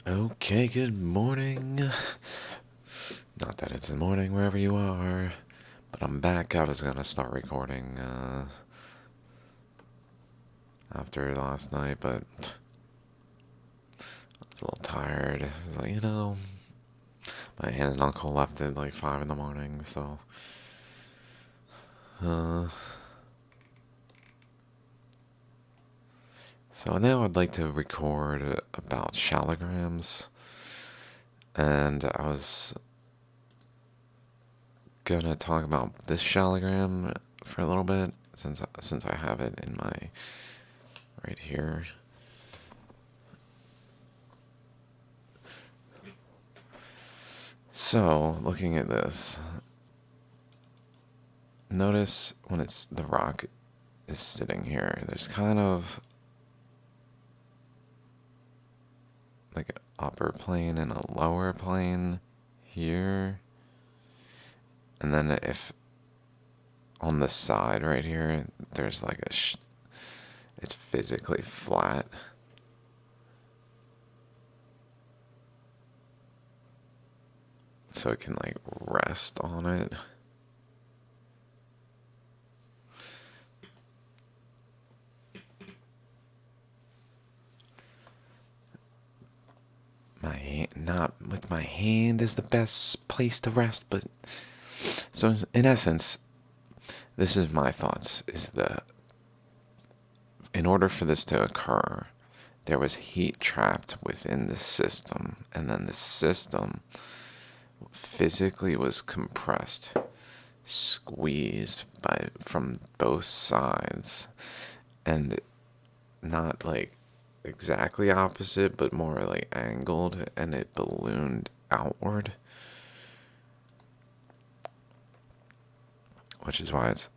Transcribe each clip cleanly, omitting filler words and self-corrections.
Okay, good morning. Not that it's the morning wherever you are, but I'm back. I was gonna start recording after last night, but I was a little tired. I was like, my aunt and uncle left at like 5 in the morning, so uh, so now I'd like to record about Shaligrams, and I was gonna talk about this Shaligram for a little bit since I have it in my right here. So, looking at this, notice when it's the rock is sitting here, there's kind of like an upper plane and a lower plane here. And then if on the side right here, there's like it's physically flat. So it can like rest on it. Not with my hand is the best place to rest, but so in essence, this is my thoughts, is that in order for this to occur, there was heat trapped within the system, and then the system physically was compressed, squeezed from both sides, and not like exactly opposite, but more like angled, and it ballooned outward, which is why it's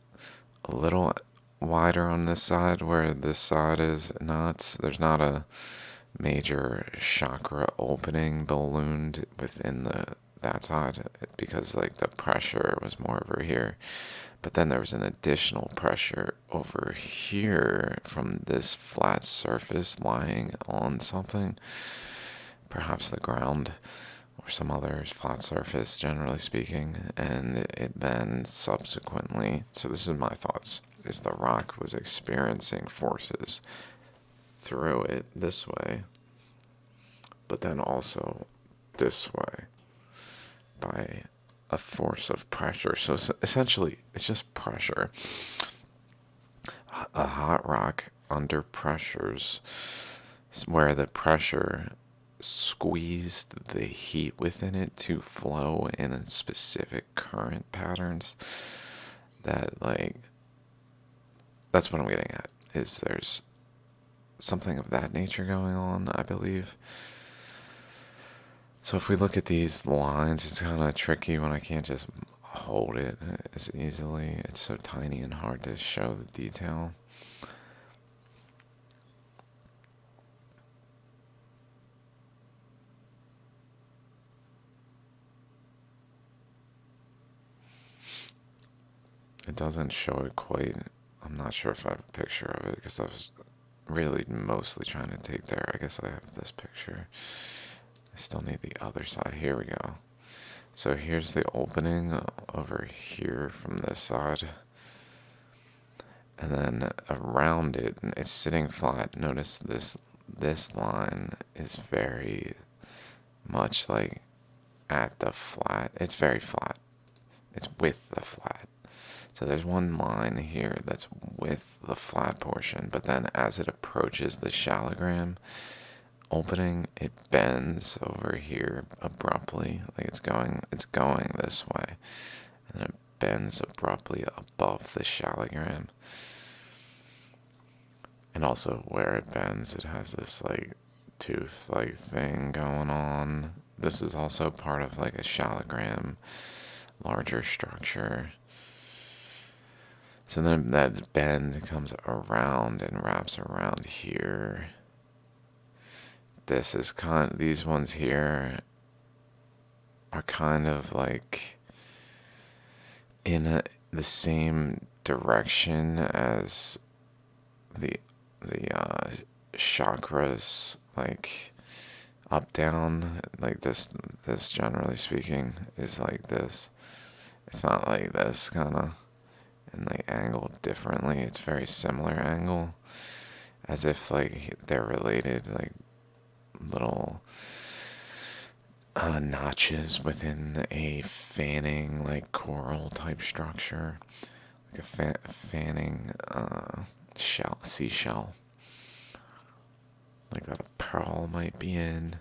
a little wider on this side where this side is not. There's not a major chakra opening ballooned within that side because like the pressure was more over here. But then there was an additional pressure over here from this flat surface lying on something, perhaps the ground or some other flat surface, generally speaking, and it then subsequently, so this is my thoughts, is the rock was experiencing forces through it this way, but then also this way by a force of pressure. So essentially, it's just pressure. A hot rock under pressures where the pressure squeezed the heat within it to flow in a specific current patterns that like that's what I'm getting at, is there's something of that nature going on, I believe. So if we look at these lines, it's kind of tricky when I can't just hold it as easily. It's so tiny and hard to show the detail. It doesn't show it quite. I'm not sure if I have a picture of it because I was really mostly trying to take there. I guess I have this picture. I still need the other side. Here we go. So here's the opening over here from this side. And then around it, it's sitting flat. Notice this line is very much like at the flat. It's very flat. It's with the flat. So there's one line here that's with the flat portion, but then as it approaches the shaligram opening, it bends over here abruptly, like it's going this way, and then it bends abruptly above the shaligram. And also where it bends, it has this like tooth-like thing going on. This is also part of like a shaligram, larger structure. So then that bend comes around and wraps around here. This is these ones here are kind of like in the same direction as the chakras, like up down, like this generally speaking is like this. It's not like this kind of, and like angled differently. It's very similar angle, as if like they're related, like little notches within a fanning, like coral type structure, like a fanning seashell, like that a pearl might be in.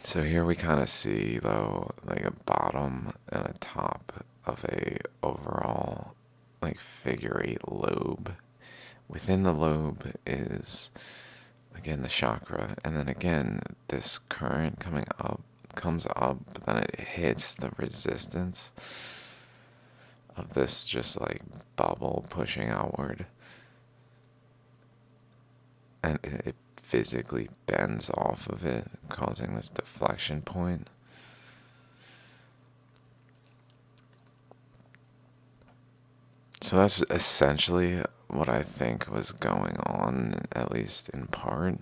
So here we kind of see though, like a bottom and a top of a overall like figure eight lobe. Within the lobe is again the chakra, and then again this current comes up, but then it hits the resistance of this just like bubble pushing outward, and it physically bends off of it, causing this deflection point. So that's essentially what I think was going on, at least in part.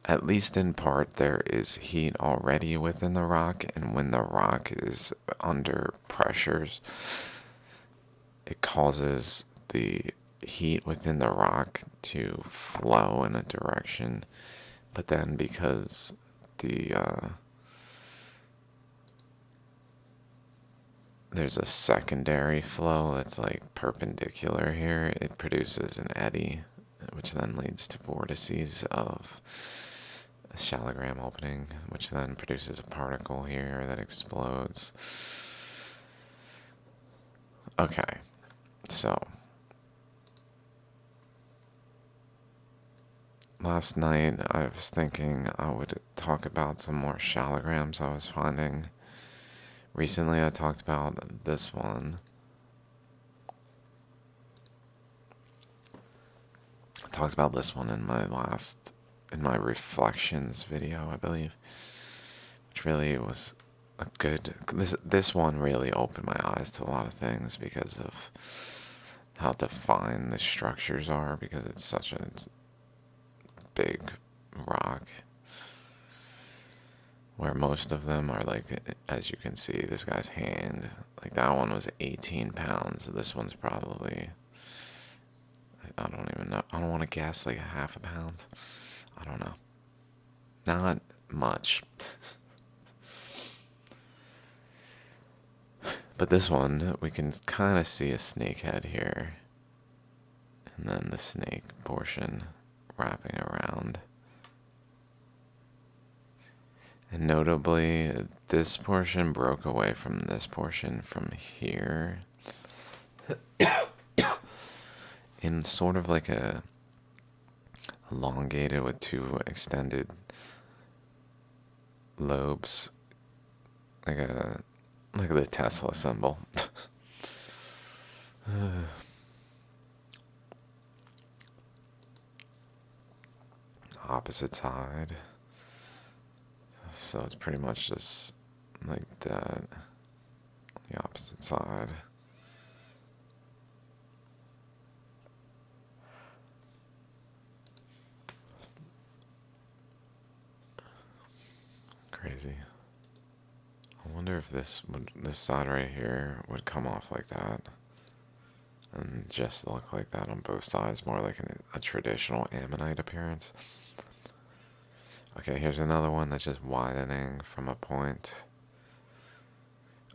At least in part, there is heat already within the rock, and when the rock is under pressures, it causes the heat within the rock to flow in a direction. But then because there's a secondary flow that's like perpendicular here, it produces an eddy, which then leads to vortices of a Shaligram opening, which then produces a particle here that explodes. Okay, so last night I was thinking I would talk about some more Shaligrams I was finding. Recently I talked about this one. I talked about this one in my reflections video, I believe, which really was a good. This one really opened my eyes to a lot of things because of how defined the structures are, because it's such a big rock, where most of them are like, as you can see, this guy's hand, like that one was 18 pounds. This one's probably, I don't even know. I don't want to guess, like a half a pound. I don't know. Not much. But this one, we can kind of see a snake head here. And then the snake portion wrapping around. And notably, this portion broke away from this portion from here in sort of like a elongated with two extended lobes, like the Tesla symbol. Opposite side. So it's pretty much just like that. The opposite side. Crazy. I wonder if this side right here would come off like that and just look like that on both sides, more like a traditional ammonite appearance. Okay, here's another one that's just widening from a point.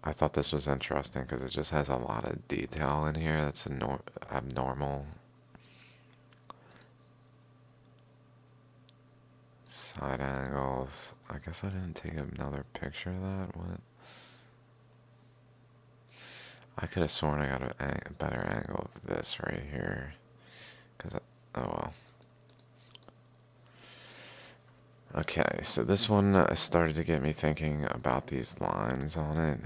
I thought this was interesting because it just has a lot of detail in here that's abnormal. Side angles. I guess I didn't take another picture of that. What? I could have sworn I got a better angle of this right here. Oh well. Okay, so this one started to get me thinking about these lines on it.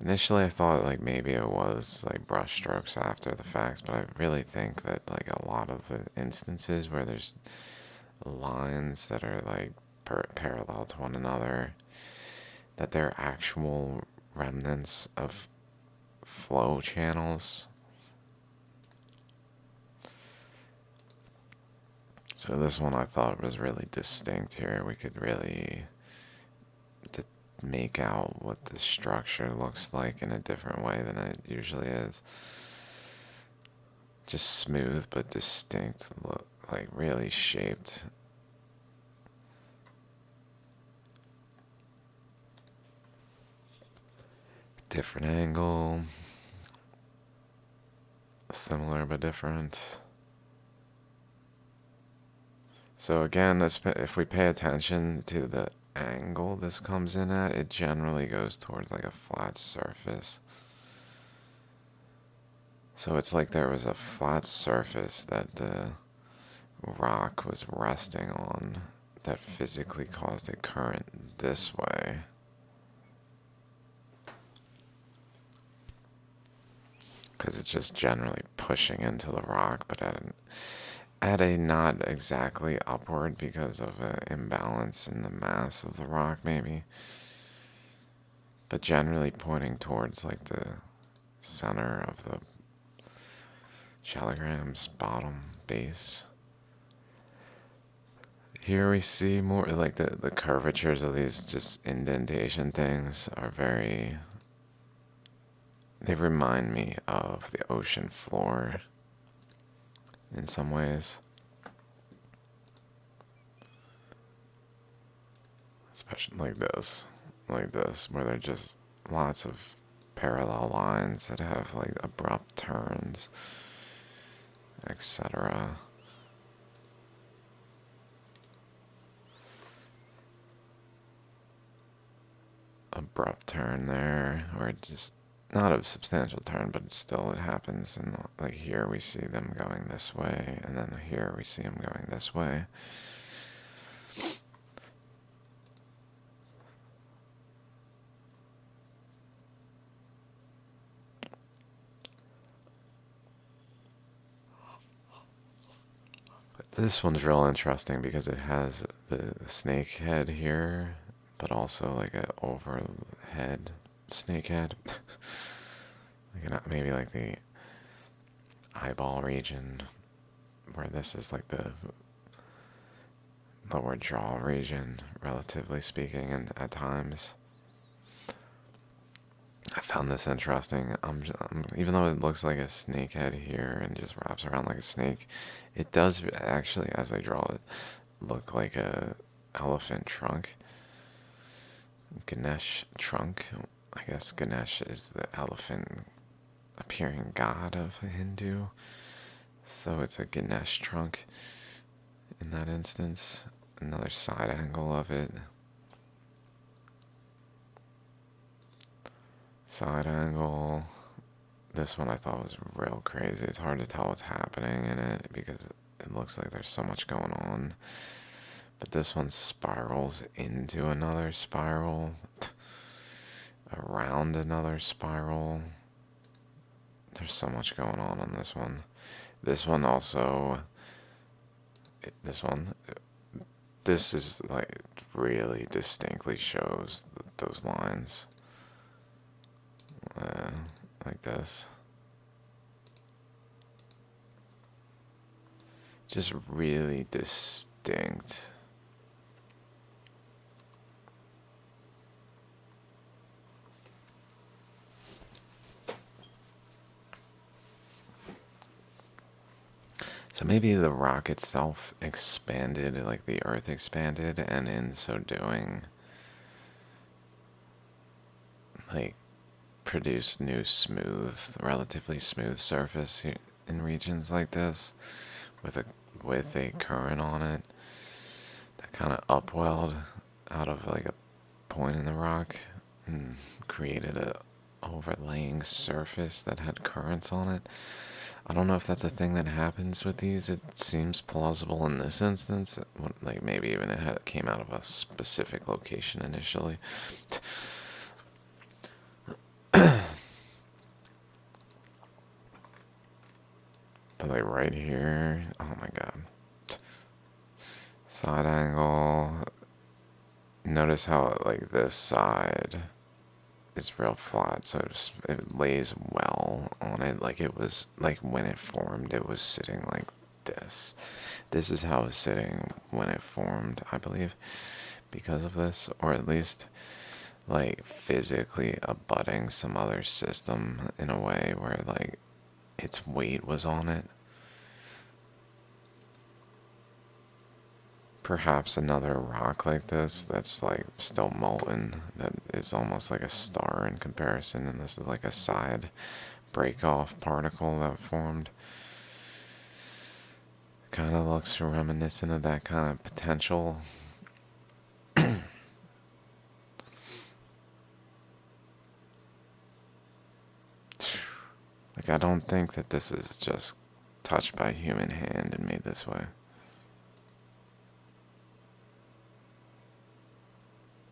Initially I thought like maybe it was like brush strokes after the fact, but I really think that like a lot of the instances where there's lines that are like parallel to one another, that they're actual remnants of flow channels. So this one I thought was really distinct here. We could really make out what the structure looks like in a different way than it usually is. Just smooth but distinct, look like really shaped. Different angle, similar but different. So again, if we pay attention to the angle this comes in at, it generally goes towards like a flat surface. So it's like there was a flat surface that the rock was resting on that physically caused a current this way. Because it's just generally pushing into the rock, but at a not exactly upward because of an imbalance in the mass of the rock, maybe. But generally pointing towards like the center of the Shaligrams bottom base. Here we see more like the curvatures of these just indentation things are very, they remind me of the ocean floor in some ways. Especially like this, where they're just lots of parallel lines that have like abrupt turns, etc. Abrupt turn there, or just not a substantial turn, but still it happens. And like here we see them going this way, and then here we see them going this way. This one's real interesting because it has the snake head here, but also like a overhead snake head. Maybe like the eyeball region, where this is like the lower jaw region, relatively speaking, and at times. I found this interesting. Even though it looks like a snake head here and just wraps around like a snake, it does actually, as I draw it, look like a elephant trunk. Ganesh trunk. I guess Ganesh is the elephant appearing god of a Hindu. So it's a Ganesh trunk in that instance. Another side angle of it. Side angle. This one I thought was real crazy. It's hard to tell what's happening in it because it looks like there's so much going on. But this one spirals into another spiral, around another spiral. There's so much going on this one. This one also, this is like really distinctly shows those lines. Like this. Just really distinct. So maybe the rock itself expanded, like the earth expanded, and in so doing, like, produce new relatively smooth surface in regions like this, with a current on it that kind of upwelled out of like a point in the rock and created a overlaying surface that had currents on it. I don't know if that's a thing that happens with these. It seems plausible in this instance. Like maybe even it came out of a specific location initially. But like right here, oh my god. Side angle. Notice how like this side is real flat, so it lays well on it. Like it was, like when it formed, it was sitting like this. This is how it was sitting when it formed, I believe, because of this, or at least like physically abutting some other system in a way where like its weight was on it. Perhaps another rock like this that's like still molten, that is almost like a star in comparison, and this is like a side break off particle that formed. Kind of looks reminiscent of that kind of potential. Like, I don't think that this is just touched by a human hand and made this way.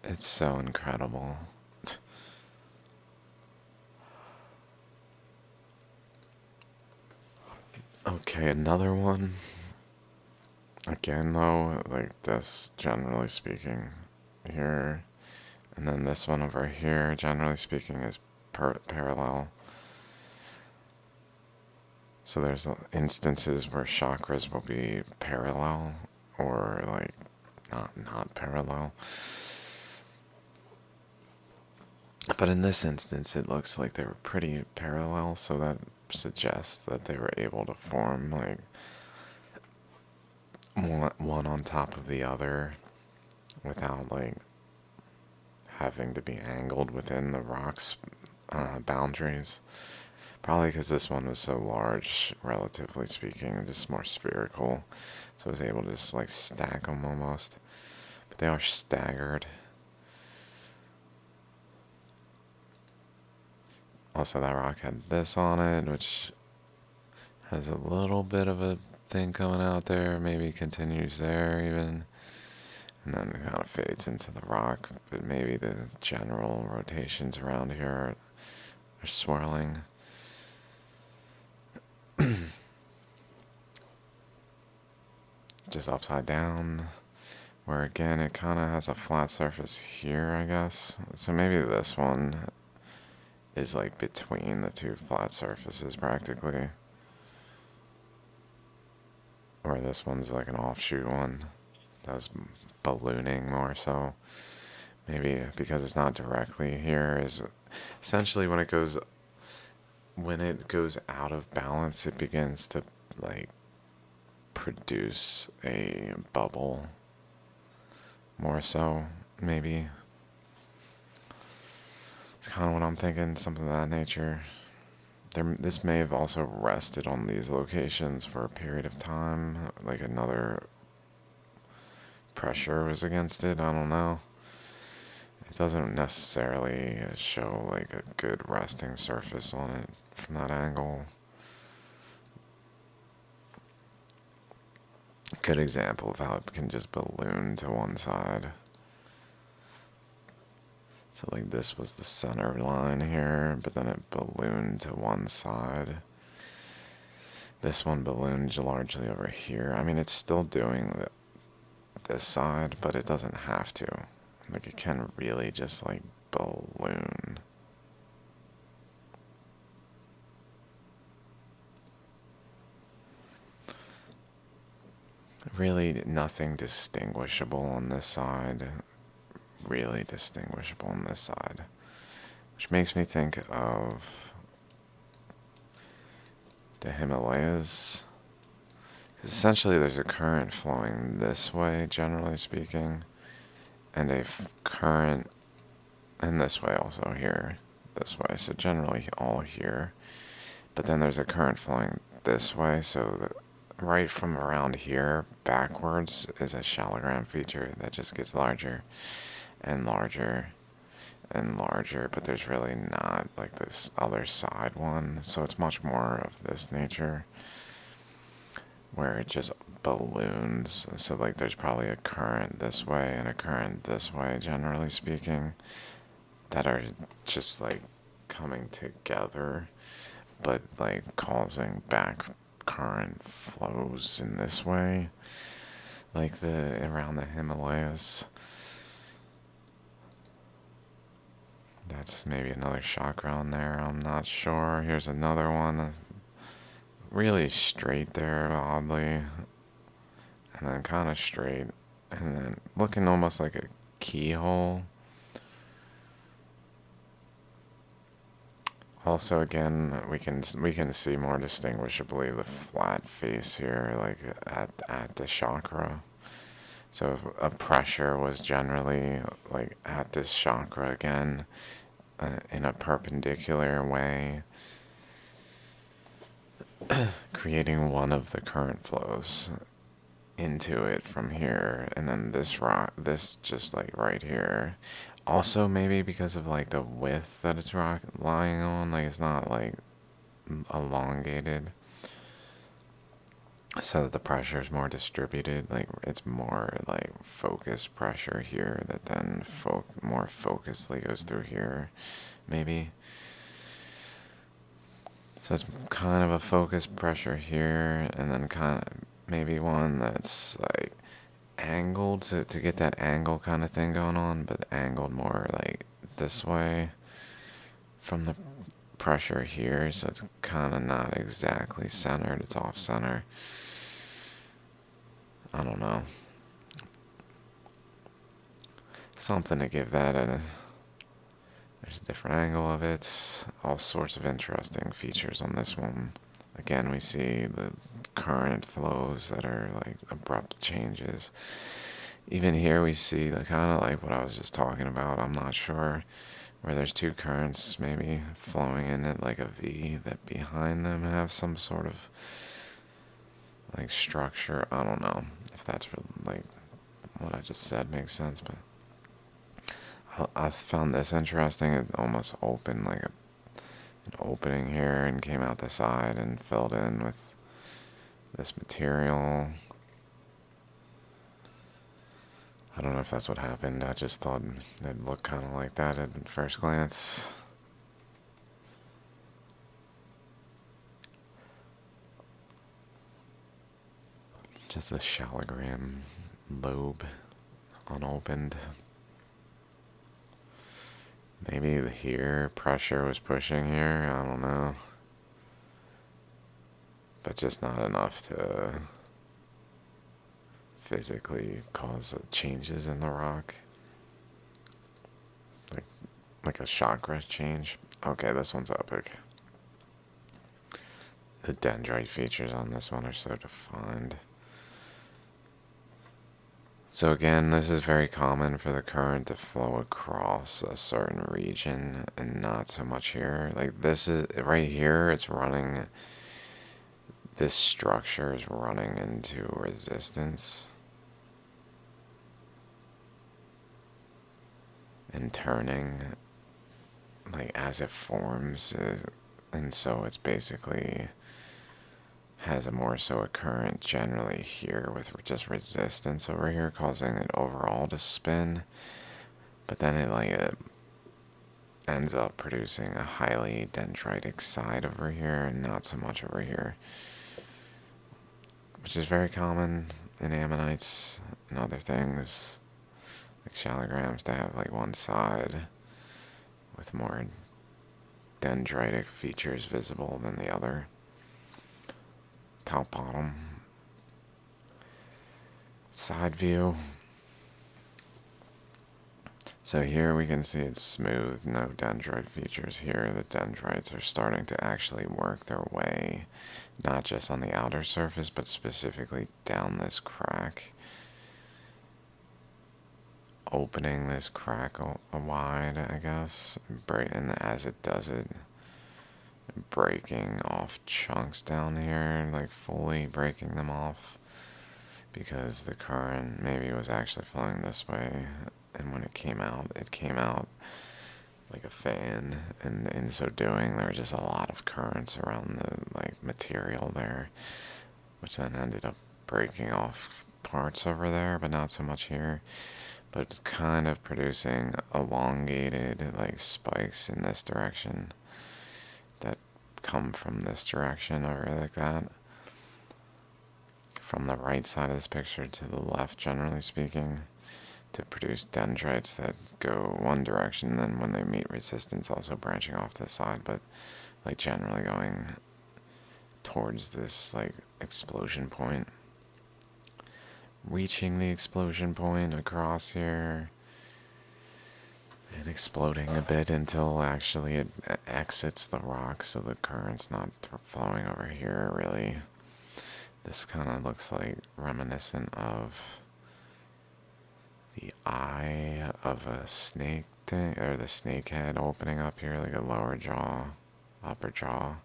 It's so incredible. Okay, another one. Again, though, like this, generally speaking, here. And then this one over here, generally speaking, is parallel. So there's instances where chakras will be parallel or like not parallel. But in this instance, it looks like they were pretty parallel, so that suggests that they were able to form like one on top of the other without like having to be angled within the rock's boundaries. Probably because this one was so large, relatively speaking, just more spherical, so I was able to just like stack them almost. But they are staggered. Also, that rock had this on it, which has a little bit of a thing coming out there, maybe continues there even, and then it kind of fades into the rock, but maybe the general rotations around here are swirling. Just upside down, where again it kind of has a flat surface here, I guess. So maybe this one is like between the two flat surfaces practically. Or this one's like an offshoot one that's ballooning more so. Maybe because it's not directly here is essentially when it goes out of balance, it begins to like produce a bubble more so, maybe. It's kind of what I'm thinking, something of that nature. This may have also rested on these locations for a period of time, like another pressure was against it, I don't know. It doesn't necessarily show like a good resting surface on it from that angle. Good example of how it can just balloon to one side. So like this was the center line here, but then it ballooned to one side. This one ballooned largely over here. I mean, it's still doing this side, but it doesn't have to. Like, it can really just like balloon. Really nothing distinguishable on this side. Really distinguishable on this side. Which makes me think of the Himalayas. 'Cause essentially there's a current flowing this way, generally speaking, and a current in this way also here, this way. So generally all here. But then there's a current flowing this way, so right from around here backwards is a Shaligram feature that just gets larger and larger and larger, but there's really not like this other side one, so it's much more of this nature where it just balloons. So like there's probably a current this way and a current this way, generally speaking, that are just like coming together but like causing back current flows in this way, like around the Himalayas. That's maybe another chakra on there, I'm not sure. Here's another one really straight there, oddly, and then kind of straight, and then looking almost like a keyhole. Also, again, we can see more distinguishably the flat face here, like at the chakra. So if a pressure was generally like at this chakra again, in a perpendicular way, creating one of the current flows into it from here, and then this rock, this just like right here. Also, maybe because of like the width that it's lying on, like it's not like elongated, so that the pressure is more distributed. Like it's more like focused pressure here that then more focusedly goes through here, maybe. So it's kind of a focused pressure here, and then kind of maybe one that's like angled to get that angle kind of thing going on, but angled more like this way from the pressure here, so it's kind of not exactly centered, it's off center. I don't know. Something to give that a. There's a different angle of it. All sorts of interesting features on this one. Again, we see the current flows that are like abrupt changes. Even here we see the kind of like what I was just talking about. I'm not sure, where there's two currents maybe flowing in it like a V that behind them have some sort of like structure. I don't know if that's for like what I just said makes sense, but I found this interesting. It almost opened like an opening here and came out the side and filled in with this material. I don't know if that's what happened. I just thought it looked kind of like that at first glance. Just the Shaligram lobe unopened. Maybe here pressure was pushing here, I don't know. But just not enough to physically cause changes in the rock. Like a chakra change. Okay, this one's epic. The dendrite features on this one are so defined. So again, this is very common for the current to flow across a certain region and not so much here. Like this is right here, it's running, this structure is running into resistance and turning like as it forms, and so it's basically has a more so a current generally here with just resistance over here, causing it overall to spin. But then it ends up producing a highly dendritic side over here and not so much over here, which is very common in ammonites and other things like shaligrams to have like one side with more dendritic features visible than the other. Top bottom side view. So here we can see it's smooth, no dendrite features here. The dendrites are starting to actually work their way, not just on the outer surface, but specifically down this crack. Opening this crack wide, I guess, and as it does it, breaking off chunks down here, like fully breaking them off, because the current maybe was actually flowing this way, and when it came out like a fan, and in so doing there were just a lot of currents around the like material there, which then ended up breaking off parts over there, but not so much here. But it's kind of producing elongated like spikes in this direction that come from this direction over like that, from the right side of this picture to the left, generally speaking, to produce dendrites that go one direction, and then when they meet resistance also branching off to the side, but like generally going towards this, like, explosion point. Reaching the explosion point across here. And exploding a bit until actually it exits the rock, so the current's not flowing over here, really. This kind of looks like reminiscent of the eye of a snake thing, or the snake head opening up here, like a lower jaw, upper jaw.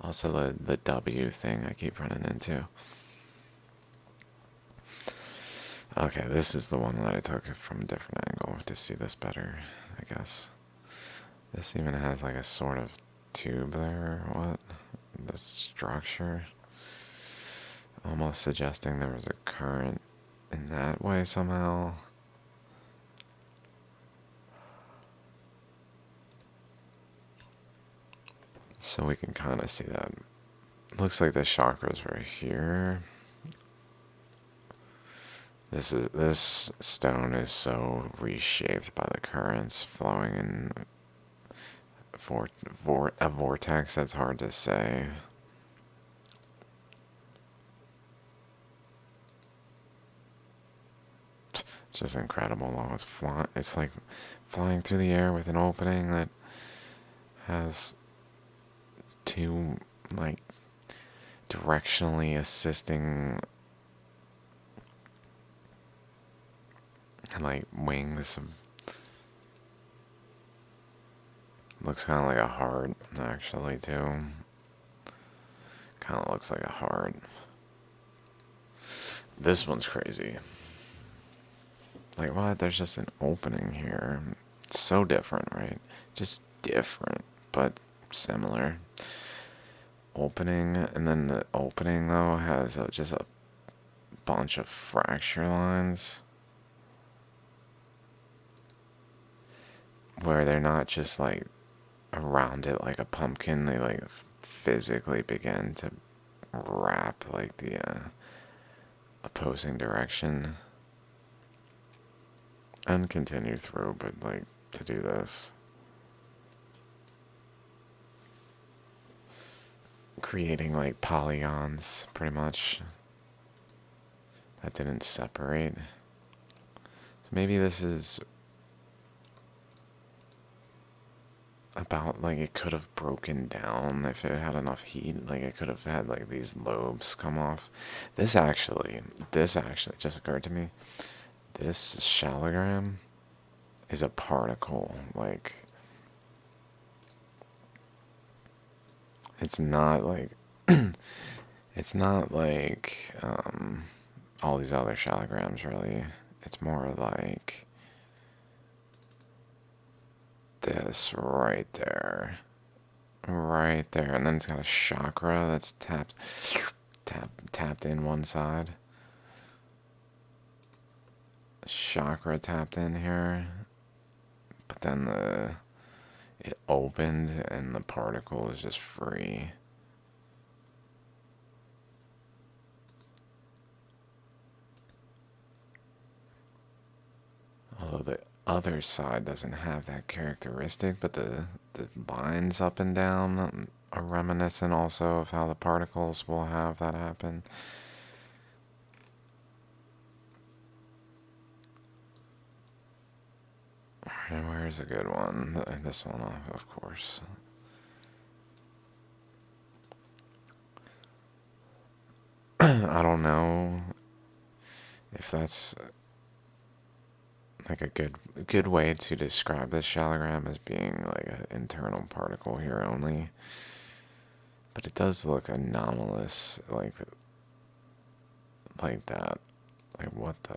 Also the W thing I keep running into. Okay, this is the one that I took from a different angle to see this better, I guess. This even has like a sort of tube there, or what? The structure. Almost suggesting there was a current in that way somehow. So we can kind of see that. Looks like the chakras were here. This stone is so reshaped by the currents flowing in a vortex that's hard to say. It's just incredible though. It's like flying through the air with an opening that has two, like, directionally assisting, and like wings. Looks kind of like a heart, actually, too. Kind of looks like a heart. This one's crazy. Like, what? There's just an opening here. It's so different, right? Just different, but similar. Opening, and then the opening, though, has just a bunch of fracture lines. Where they're not just, like, around it like a pumpkin. They, like, physically begin to wrap, like, the opposing direction. And continue through, but, like, to do this. Creating, like, polygons, pretty much. That didn't separate. So maybe this is about, like, it could have broken down if it had enough heat. Like, it could have had, like, these lobes come off. This actually just occurred to me. This shaligram is a particle. Like, it's not like it's not like all these other shaligrams, really. It's more like this right there, and then it's got a chakra that's tapped in one side. Chakra tapped in here, but then it opened and the particle is just free. Although the other side doesn't have that characteristic, but the lines up and down are reminiscent also of how the particles will have that happen. And where's a good one? This one, of course. I don't know if that's like a good way to describe this shaligram as being like an internal particle here only. But it does look anomalous, like that. Like, what the...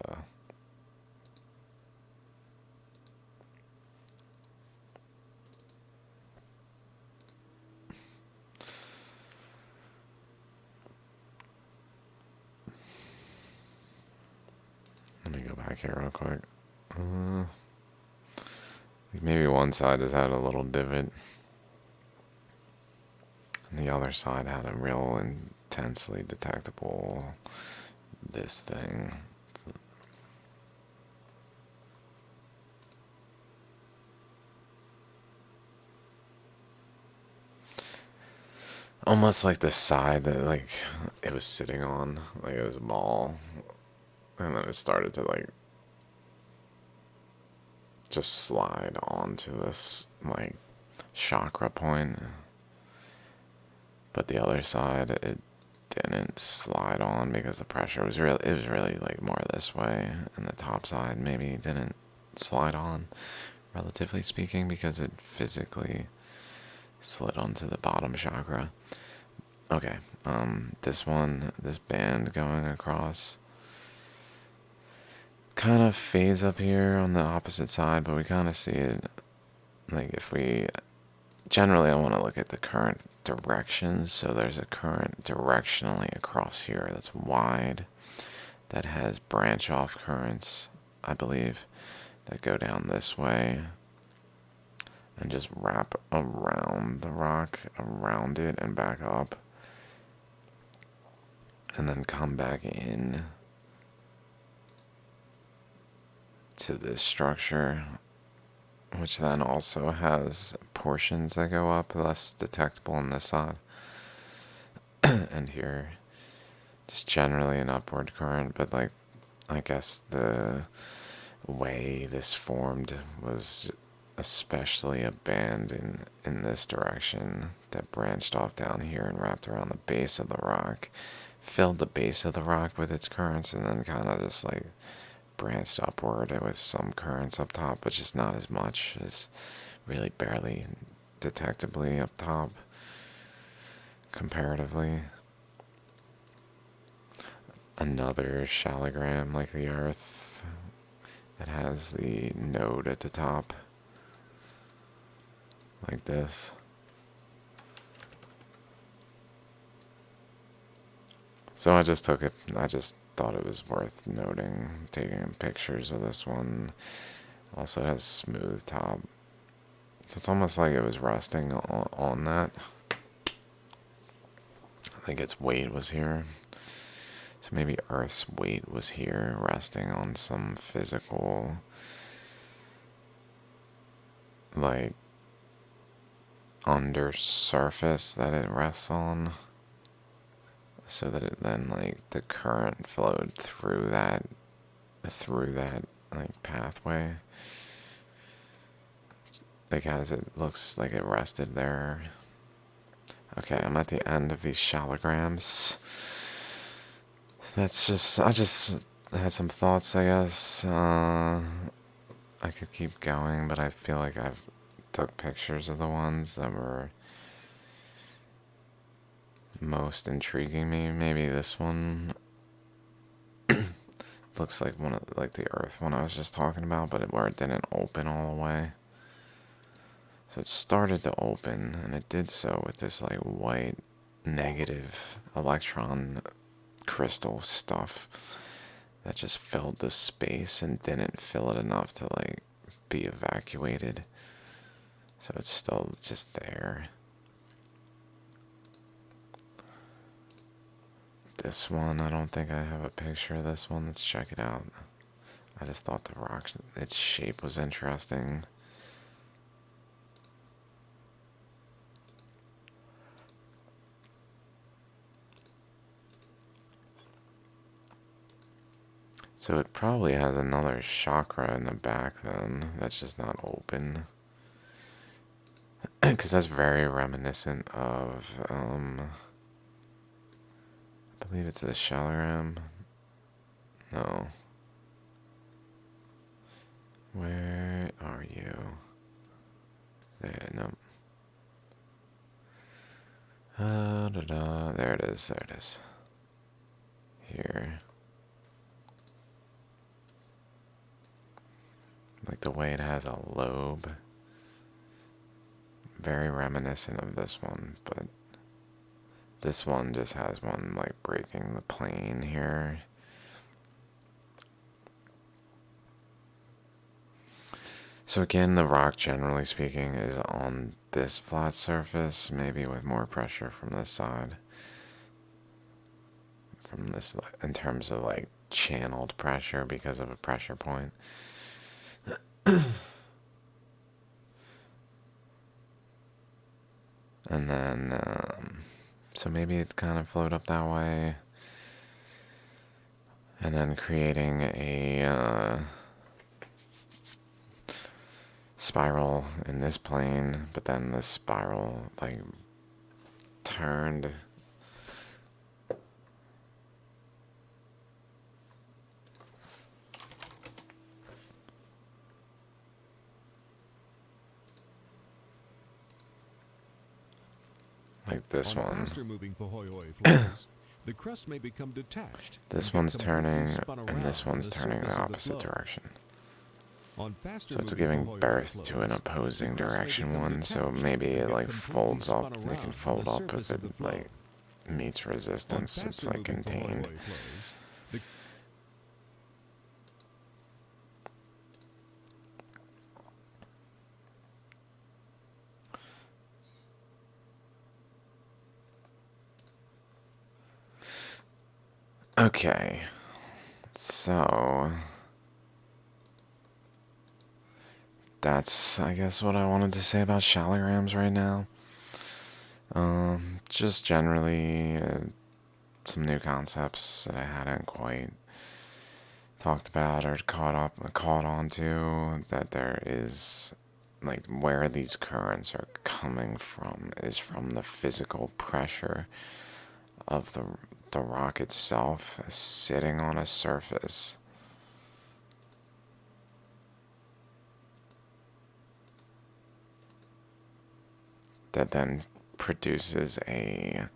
Let me go back here real quick. Like maybe one side has had a little divot, and the other side had a real intensely detectable this thing. almost like the side that like it was sitting on, like it was a ball, and then it started to like just slide onto this like chakra point, but the other side it didn't slide on because the pressure was really, it was really like more this way, and the top side maybe didn't slide on, relatively speaking, because it physically slid onto the bottom chakra. Okay, this one, this band going across kind of fades up here on the opposite side, but we kind of see it, like if we, generally I want to look at the current directions, so there's a current directionally across here that's wide, that has branch off currents, I believe, that go down this way and just wrap around the rock, around it and back up, and then come back in to this structure, which then also has portions that go up, less detectable on this side. And here, just generally an upward current, but like, I guess the way this formed was especially a band in this direction that branched off down here and wrapped around the base of the rock, filled the base of the rock with its currents, and then kind of just like branched upward with some currents up top, but just not as much, as really barely detectably up top comparatively. Another shaligram like the Earth that has the node at the top like this. So I just took it, I just thought it was worth noting, taking pictures of this one. Also it has smooth top, so it's almost like it was resting on that. I think its weight was here, so maybe Earth's weight was here, resting on some physical, like, under surface that it rests on, so that it then, like, the current flowed through that like pathway, like as it looks like it rested there. Okay, I'm at the end of these shaligrams. That's just, I just had some thoughts, I guess. I could keep going, but I feel like I've took pictures of the ones that were most intriguing me. Maybe this one looks like one of, like the Earth one I was just talking about, but where it didn't open all the way. So it started to open, and it did so with this like white negative electron crystal stuff that just filled the space and didn't fill it enough to like be evacuated. So it's still just there. This one, I don't think I have a picture of this one. Let's check it out. I just thought the rock, its shape was interesting. So it probably has another chakra in the back then that's just not open. Because that's very reminiscent of, I believe it's the Shaligram. No. Where are you? There, no. There it is, there it is. Here. Like the way it has a lobe. Very reminiscent of this one, but this one just has one like breaking the plane here. So again, the rock, generally speaking, is on this flat surface, maybe with more pressure from this side. From this, in terms of like channeled pressure because of a pressure point. And then So maybe it kind of flowed up that way. And then creating a spiral in this plane, but then the spiral like turned. Like this one. The crust may become detached. This one's turning, and this one's turning the opposite direction. So it's giving birth to an opposing direction one, so maybe it like folds up, it can fold up if it like meets resistance, it's like contained. Okay, so that's, I guess, what I wanted to say about Shaligrams right now. Just generally some new concepts that I hadn't quite talked about or caught on to, that there is, like, where these currents are coming from is from the physical pressure of the rock itself sitting on a surface. That then produces a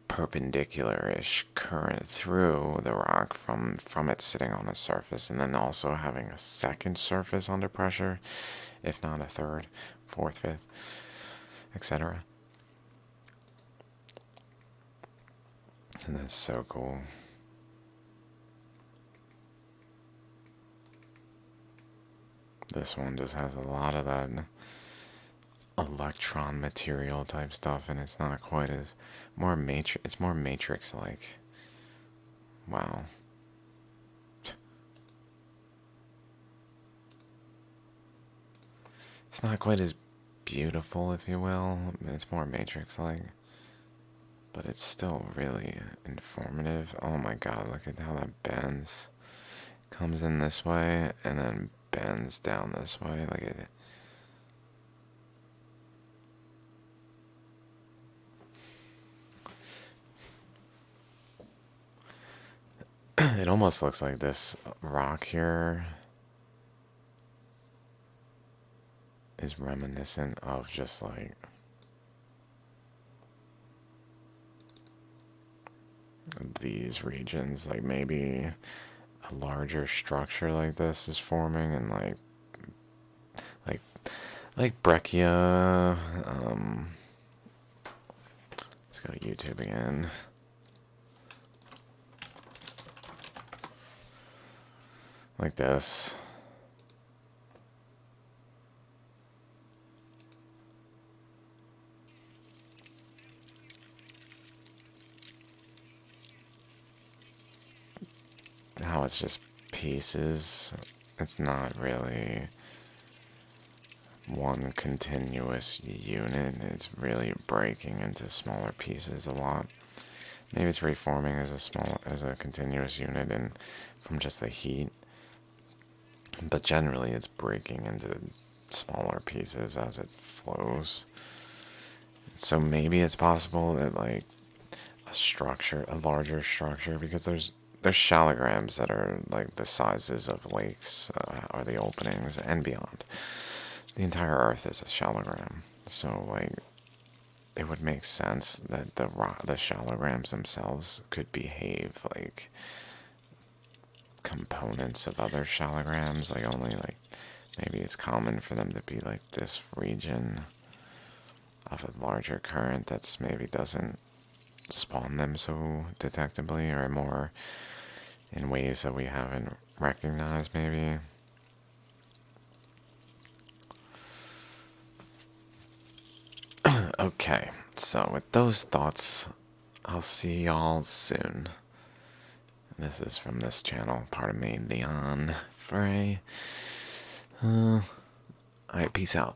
perpendicular-ish current through the rock from it sitting on a surface, and then also having a second surface under pressure, if not a third, fourth, fifth, etc. And that's so cool. This one just has a lot of that electron material type stuff, and it's not quite as it's more matrix like. Wow. It's not quite as beautiful, if you will. It's more matrix like, but it's still really informative. Oh my god, look at how that bends. Comes in this way and then bends down this way. Look at it. It almost looks like this rock here is reminiscent of just like these regions, like maybe a larger structure like this is forming, and like breccia. Let's go to YouTube again. Like this. How it's just pieces. It's not really one continuous unit. It's really breaking into smaller pieces a lot. Maybe it's reforming as a continuous unit and from just the heat. But generally it's breaking into smaller pieces as it flows. So maybe it's possible that like a larger structure, because there's shaligrams that are like the sizes of lakes or the openings and beyond. The entire Earth is a shaligram, so like it would make sense that the shaligrams themselves could behave like components of other shaligrams. Like only like maybe it's common for them to be like this region of a larger current that's maybe doesn't spawn them so detectably, or more in ways that we haven't recognized maybe. Okay, so with those thoughts, I'll see y'all soon. This is from this channel, pardon me, Leon Frey. Alright, peace out.